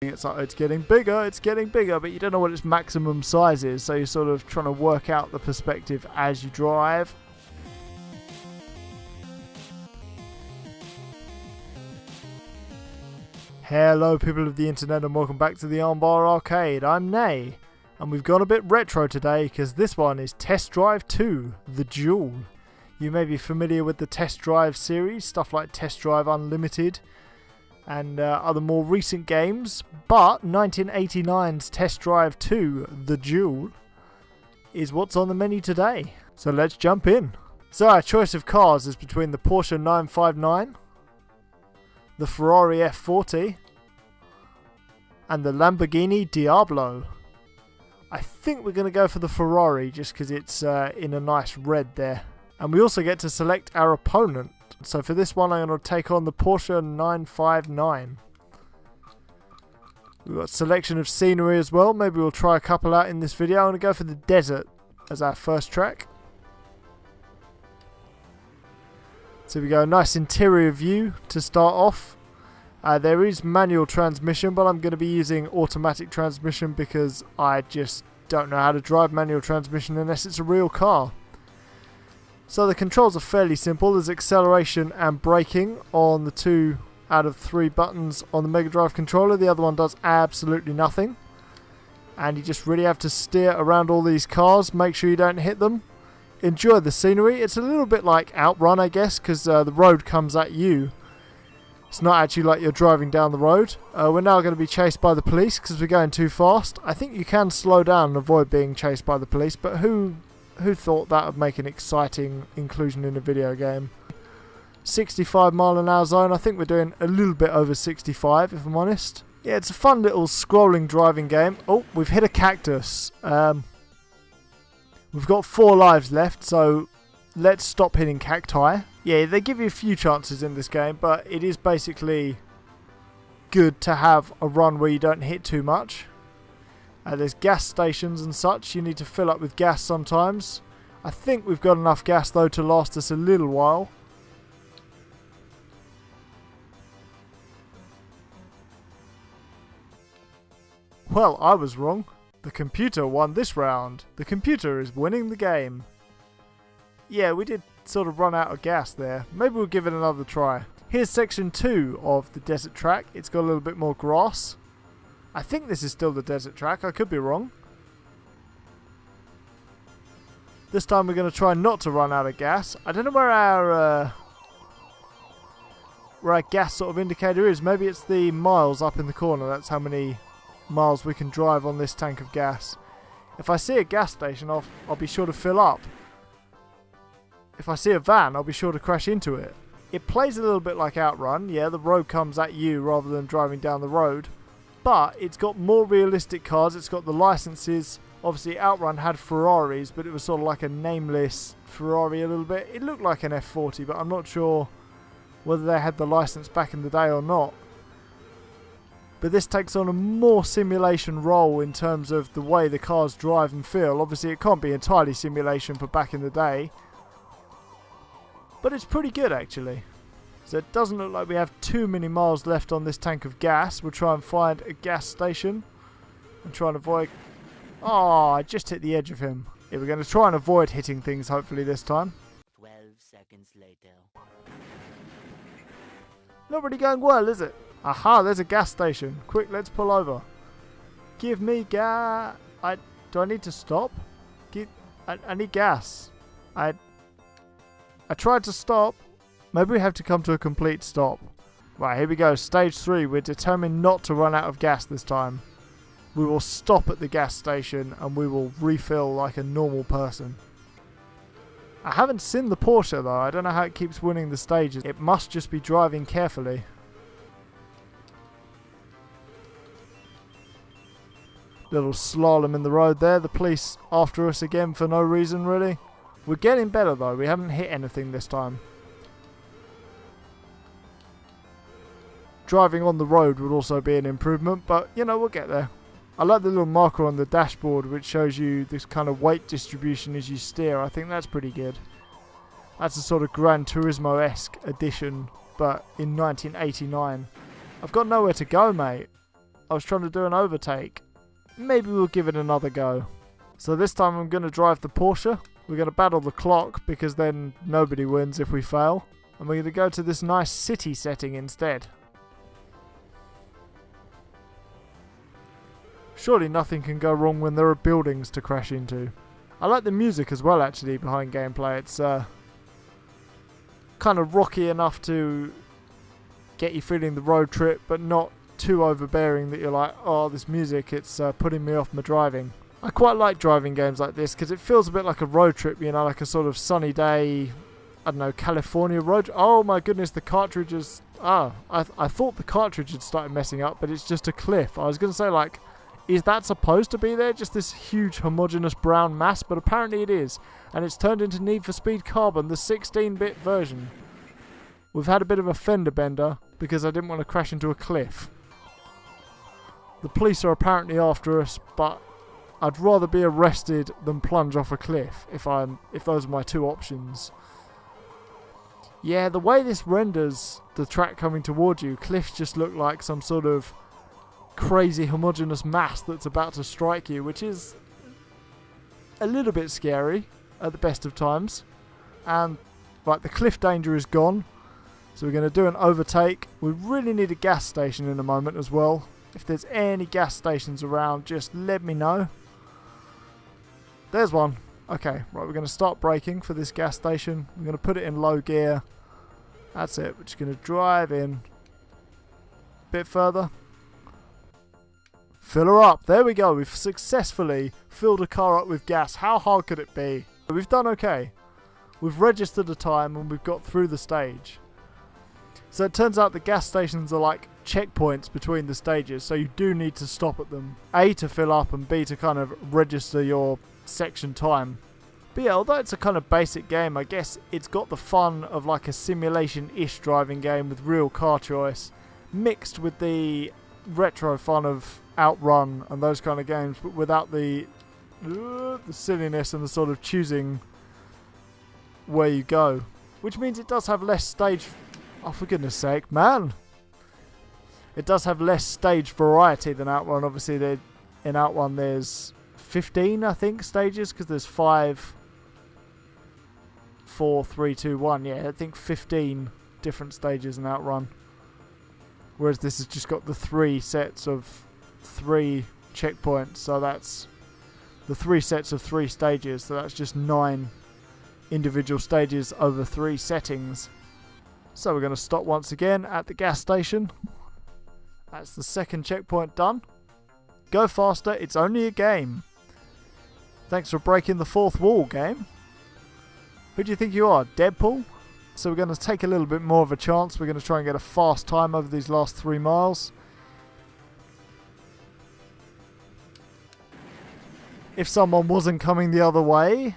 It's like, it's getting bigger, but you don't know what its maximum size is, so you're sort of trying to work out the perspective as you drive. Hello people of the internet and welcome back to the Armbar Arcade. I'm Nay, and we've gone a bit retro today because this one is Test Drive 2, The Duel. You may be familiar with the Test Drive series, stuff like Test Drive Unlimited and other more recent games, but 1989's Test Drive 2, The Duel, is what's on the menu today. So let's jump in. So our choice of cars is between the Porsche 959, the Ferrari F40, and the Lamborghini Diablo. I think we're going to go for the Ferrari just because it's in a nice red there. And we also get to select our opponent. So for this one I'm going to take on the Porsche 959. We've got a selection of scenery as well. Maybe we'll try a couple out in this video. I'm going to go for the desert as our first track. So we go, nice interior view to start off. There is manual transmission, but I'm going to be using automatic transmission because I just don't know how to drive manual transmission unless it's a real car. So the controls are fairly simple. There's acceleration and braking on the 2 out of 3 buttons on the Mega Drive controller. The other one does absolutely nothing. And you just really have to steer around all these cars, make sure you don't hit them. Enjoy the scenery. It's a little bit like Outrun, I guess, because the road comes at you. It's not actually like you're driving down the road. We're now going to be chased by the police because we're going too fast. I think you can slow down and avoid being chased by the police, but who thought that would make an exciting inclusion in a video game? 65 mph zone. I think we're doing a little bit over 65, if I'm honest. Yeah, it's a fun little scrolling driving game. Oh, we've hit a cactus. We've got 4 lives left, so let's stop hitting cacti. Yeah, they give you a few chances in this game, but it is basically good to have a run where you don't hit too much. There's gas stations and such. You need to fill up with gas sometimes. I think we've got enough gas though to last us a little while. Well, I was wrong. The computer won this round. The computer is winning the game. Yeah, we did sort of run out of gas there. Maybe we'll give it another try. Here's section 2 of the desert track. It's got a little bit more grass. I think this is still the desert track. I could be wrong. This time we're going to try not to run out of gas. I don't know where our gas sort of indicator is. Maybe it's the miles up in the corner. That's how many miles we can drive on this tank of gas. If I see a gas station, I'll be sure to fill up. If I see a van, I'll be sure to crash into it. It plays a little bit like Outrun. Yeah, the road comes at you rather than driving down the road. But it's got more realistic cars. It's got the licenses. Obviously, Outrun had Ferraris, but it was sort of like a nameless Ferrari a little bit. It looked like an F40, but I'm not sure whether they had the license back in the day or not. But this takes on a more simulation role in terms of the way the cars drive and feel. Obviously, it can't be entirely simulation for back in the day. But it's pretty good, actually. So it doesn't look like we have too many miles left on this tank of gas. We'll try and find a gas station and try and avoid... Oh, I just hit the edge of him. Yeah, we're going to try and avoid hitting things, hopefully, this time. 12 seconds later. Not really going well, is it? Aha, there's a gas station. Quick, let's pull over. Give me gas. Do I need to stop? I need gas. I tried to stop. Maybe we have to come to a complete stop. Right, here we go. Stage 3. We're determined not to run out of gas this time. We will stop at the gas station and we will refill like a normal person. I haven't seen the Porsche though. I don't know how it keeps winning the stages. It must just be driving carefully. Little slalom in the road there. The police after us again for no reason really. We're getting better though. We haven't hit anything this time. Driving on the road would also be an improvement, but you know, we'll get there. I like the little marker on the dashboard which shows you this kind of weight distribution as you steer. I think that's pretty good. That's a sort of Gran Turismo-esque addition, but in 1989. I've got nowhere to go, mate. I was trying to do an overtake. Maybe we'll give it another go. So this time I'm going to drive the Porsche. We're going to battle the clock because then nobody wins if we fail. And we're going to go to this nice city setting instead. Surely nothing can go wrong when there are buildings to crash into. I like the music as well actually behind gameplay. It's kind of rocky enough to get you feeling the road trip, but not too overbearing that you're like, oh, this music, it's putting me off my driving. I quite like driving games like this because it feels a bit like a road trip, you know, like a sort of sunny day, I don't know, California road. Oh my goodness, the cartridge is... I thought the cartridge had started messing up, but it's just a cliff. I was going to say, like, is that supposed to be there? Just this huge homogeneous brown mass, but apparently it is. And it's turned into Need for Speed Carbon, the 16-bit version. We've had a bit of a fender bender because I didn't want to crash into a cliff. The police are apparently after us, but I'd rather be arrested than plunge off a cliff if those are my two options. Yeah, the way this renders the track coming towards you, cliffs just look like some sort of crazy homogeneous mass that's about to strike you, which is a little bit scary at the best of times. And right, the cliff danger is gone, so we're going to do an overtake. We really need a gas station in a moment as well. If there's any gas stations around, just let me know. There's one. Okay, right, we're going to start braking for this gas station. We're going to put it in low gear. That's it. We're just going to drive in a bit further. Fill her up. There we go. We've successfully filled a car up with gas. How hard could it be? We've done okay. We've registered a time and we've got through the stage. So it turns out the gas stations are like checkpoints between the stages, so you do need to stop at them. A, to fill up, and B, to kind of register your section time. But yeah, although it's a kind of basic game, I guess it's got the fun of like a simulation-ish driving game with real car choice, mixed with the retro fun of Outrun and those kind of games, but without the silliness and the sort of choosing where you go. Which means it does have less stage... Oh, for goodness sake, man! It does have less stage variety than Outrun. Obviously, in Outrun there's 15, I think, stages, because there's 5, 4, 3, 2, 1. Yeah, I think 15 different stages in Outrun. Whereas this has just got the 3 sets of 3 checkpoints, so that's the 3 sets of 3 stages, so that's just 9 individual stages over 3 settings. So we're going to stop once again at the gas station. That's the second checkpoint done. Go faster, it's only a game. Thanks for breaking the fourth wall, game. Who do you think you are, Deadpool? So we're going to take a little bit more of a chance. We're going to try and get a fast time over these last 3 miles. If someone wasn't coming the other way,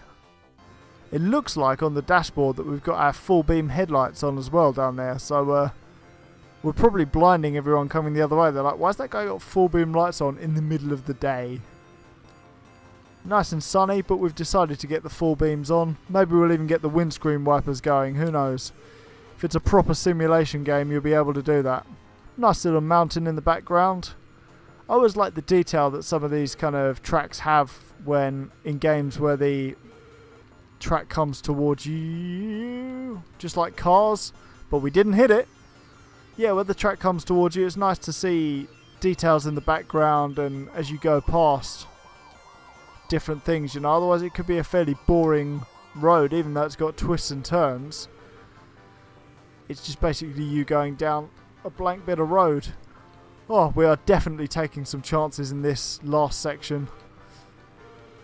it looks like on the dashboard that we've got our full beam headlights on as well down there. So we're probably blinding everyone coming the other way. They're like, why's that guy got full beam lights on in the middle of the day? Nice and sunny, but we've decided to get the full beams on. Maybe we'll even get the windscreen wipers going, who knows. If it's a proper simulation game, you'll be able to do that. Nice little mountain in the background. I always like the detail that some of these kind of tracks have when in games where the track comes towards you, just like Cars, but we didn't hit it. Yeah, when the track comes towards you, it's nice to see details in the background and as you go past different things, you know. Otherwise it could be a fairly boring road, even though it's got twists and turns. It's just basically you going down a blank bit of road. Oh, we are definitely taking some chances in this last section.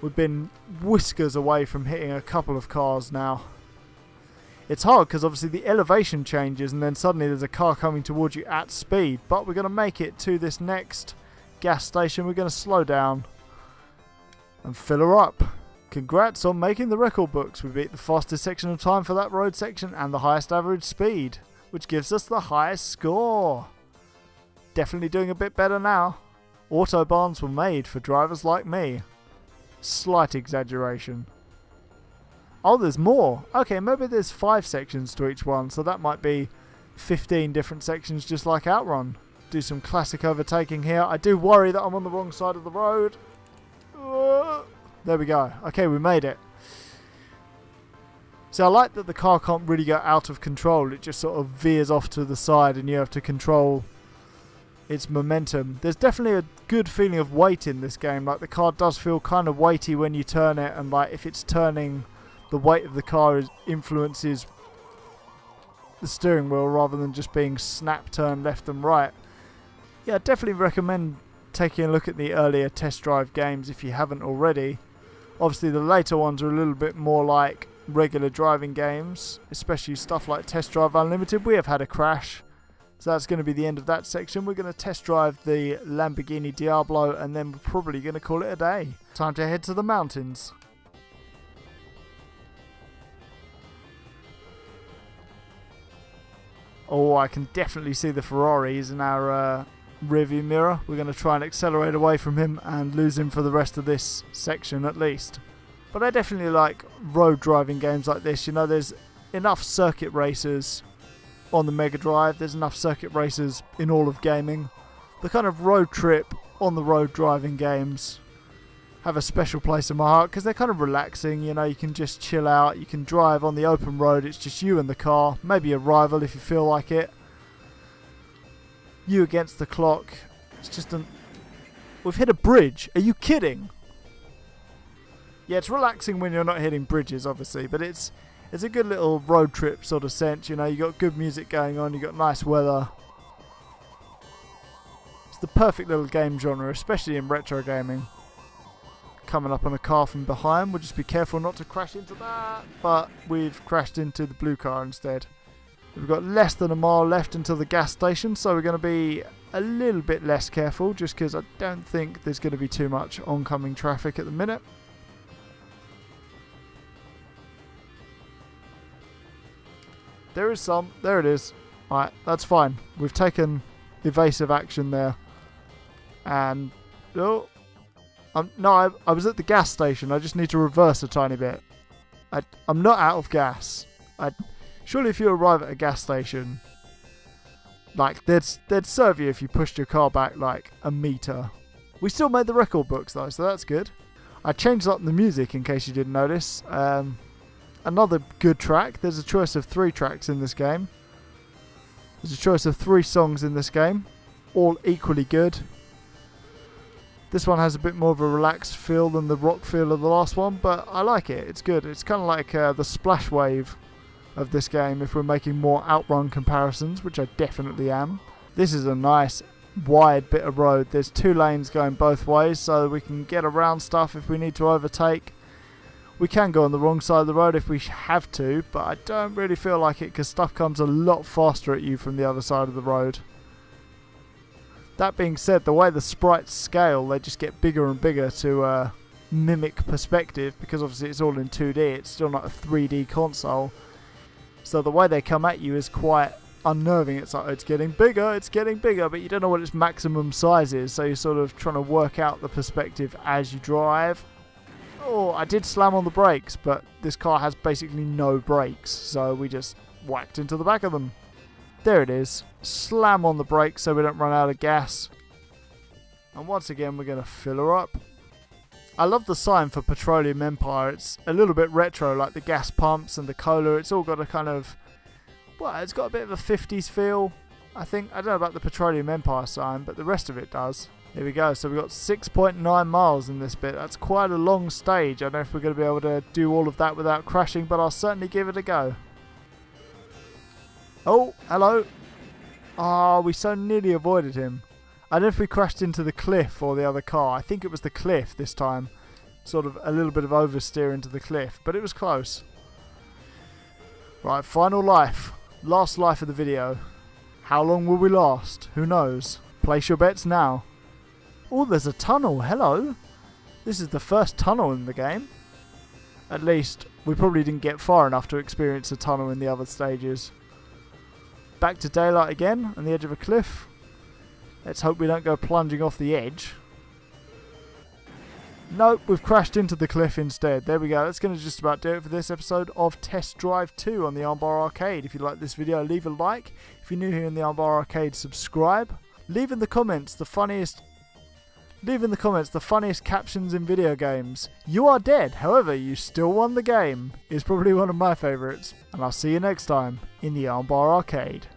We've been whiskers away from hitting a couple of cars now. It's hard because obviously the elevation changes and then suddenly there's a car coming towards you at speed. But we're going to make it to this next gas station. We're going to slow down and fill her up. Congrats on making the record books. We beat the fastest section of time for that road section and the highest average speed, which gives us the highest score. Definitely doing a bit better now. Autobahns were made for drivers like me. Slight exaggeration. Oh, there's more. Okay, maybe there's 5 sections to each one, so that might be 15 different sections just like Outrun. do some classic overtaking here. I do worry that I'm on the wrong side of the road. There we go. Okay, we made it. So I like that the car can't really go out of control. It just sort of veers off to the side and you have to control its momentum. There's definitely a good feeling of weight in this game. Like, the car does feel kind of weighty when you turn it, and like if it's turning, the weight of the car influences the steering wheel rather than just being snap turn left and right. Yeah, I definitely recommend taking a look at the earlier test drive games if you haven't already. Obviously the later ones are a little bit more like regular driving games, especially stuff like Test Drive Unlimited. We have had a crash, so that's going to be the end of that section. We're going to test drive the Lamborghini Diablo and then we're probably going to call it a day. Time to head to the mountains. Oh, I can definitely see the Ferraris in our rearview mirror. We're going to try and accelerate away from him and lose him for the rest of this section at least. But I definitely like road driving games like this. You know, there's enough circuit racers on the Mega Drive. There's enough circuit racers in all of gaming. The kind of road trip on the road driving games have a special place in my heart because they're kind of relaxing. You know, you can just chill out. You can drive on the open road. It's just you and the car. Maybe a rival if you feel like it. You against the clock. It's just an... We've hit a bridge. Are you kidding? Yeah, it's relaxing when you're not hitting bridges, obviously, but it's a good little road trip sort of sense. You know, you got good music going on, you got nice weather. It's the perfect little game genre, especially in retro gaming. Coming up on a car from behind, we'll just be careful not to crash into that, but we've crashed into the blue car instead. We've got less than a mile left until the gas station, so we're going to be a little bit less careful, just because I don't think there's going to be too much oncoming traffic at the minute. There is some. There it is. Alright, that's fine. We've taken evasive action there. And... Oh, no, I was at the gas station. I just need to reverse a tiny bit. I'm not out of gas. Surely if you arrive at a gas station, like, they'd serve you if you pushed your car back like a meter. We still made the record books though, so that's good. I changed up the music in case you didn't notice. Another good track. There's a choice of 3 tracks in this game. There's a choice of 3 songs in this game. All equally good. This one has a bit more of a relaxed feel than the rock feel of the last one, but I like it. It's good. It's kind of like the splash wave of this game if we're making more Outrun comparisons, which I definitely am. This is a nice wide bit of road. There's 2 lanes going both ways, so we can get around stuff if we need to overtake. We can go on the wrong side of the road if we have to, but I don't really feel like it because stuff comes a lot faster at you from the other side of the road. That being said, the way the sprites scale, they just get bigger and bigger to mimic perspective, because obviously it's all in 2D, it's still not a 3D console. So the way they come at you is quite unnerving. It's like, oh, it's getting bigger, but you don't know what its maximum size is, so you're sort of trying to work out the perspective as you drive. Oh, I did slam on the brakes, but this car has basically no brakes, so we just whacked into the back of them. There it is. Slam on the brakes so we don't run out of gas. And once again, we're going to fill her up. I love the sign for Petroleum Empire. It's a little bit retro, like the gas pumps and the cola. It's all got a kind of... Well, it's got a bit of a 50s feel, I think. I don't know about the Petroleum Empire sign, but the rest of it does. Here we go. So we've got 6.9 miles in this bit. That's quite a long stage. I don't know if we're going to be able to do all of that without crashing, but I'll certainly give it a go. Oh, hello. Oh, we so nearly avoided him. I don't know if we crashed into the cliff or the other car. I think it was the cliff this time. Sort of a little bit of oversteer into the cliff, but it was close. Right, final life. Last life of the video. How long will we last? Who knows? Place your bets now. Oh, there's a tunnel. Hello. This is the first tunnel in the game. At least, we probably didn't get far enough to experience a tunnel in the other stages. Back to daylight again, on the edge of a cliff. Let's hope we don't go plunging off the edge. Nope, we've crashed into the cliff instead. There we go. That's going to just about do it for this episode of Test Drive 2 on the Armbar Arcade. If you like this video, leave a like. If you're new here in the Armbar Arcade, subscribe. Leave in the comments the funniest captions in video games. "You are dead, however you still won the game" is probably one of my favourites. And I'll see you next time in the Armbar Arcade.